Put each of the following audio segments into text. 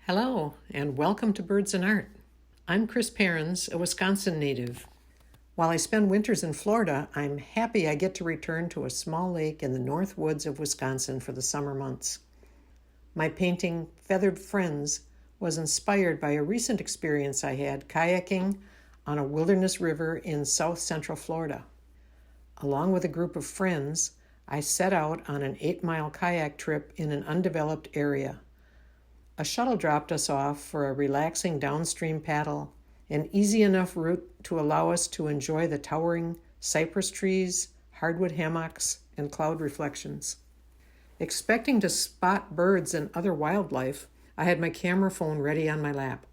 Hello, and welcome to Birds and Art. I'm Kris Parins, a Wisconsin native. While I spend winters in Florida, I'm happy I get to return to a small lake in the north woods of Wisconsin for the summer months. My painting, Feathered Friends, was inspired by a recent experience I had kayaking on a wilderness river in south central Florida. Along with a group of friends, I set out on an 8-mile kayak trip in an undeveloped area. A shuttle dropped us off for a relaxing downstream paddle, an easy enough route to allow us to enjoy the towering cypress trees, hardwood hammocks, and cloud reflections. Expecting to spot birds and other wildlife, I had my camera phone ready on my lap.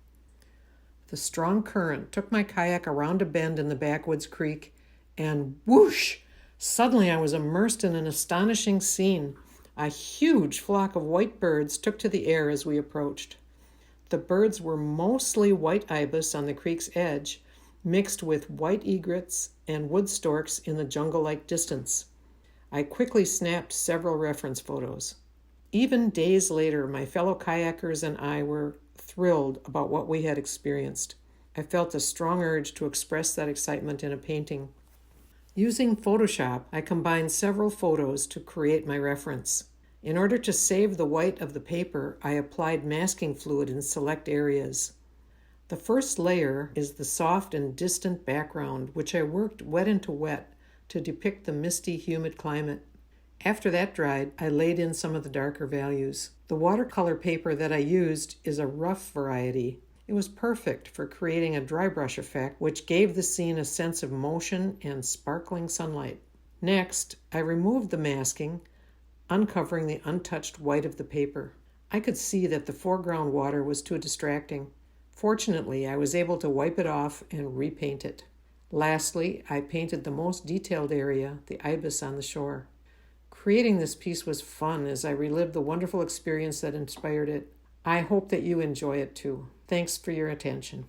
The strong current took my kayak around a bend in the backwoods creek, and whoosh! Suddenly I was immersed in an astonishing scene. A huge flock of white birds took to the air as we approached. The birds were mostly white ibis on the creek's edge, mixed with white egrets and wood storks in the jungle-like distance. I quickly snapped several reference photos. Even days later, my fellow kayakers and I were thrilled about what we had experienced. I felt a strong urge to express that excitement in a painting. Using Photoshop, I combined several photos to create my reference. In order to save the white of the paper, I applied masking fluid in select areas. The first layer is the soft and distant background, which I worked wet into wet to depict the misty, humid climate. After that dried, I laid in some of the darker values. The watercolor paper that I used is a rough variety. It was perfect for creating a dry brush effect, which gave the scene a sense of motion and sparkling sunlight. Next, I removed the masking, uncovering the untouched white of the paper. I could see that the foreground water was too distracting. Fortunately, I was able to wipe it off and repaint it. Lastly, I painted the most detailed area, the ibis on the shore. Creating this piece was fun as I relived the wonderful experience that inspired it. I hope that you enjoy it too. Thanks for your attention.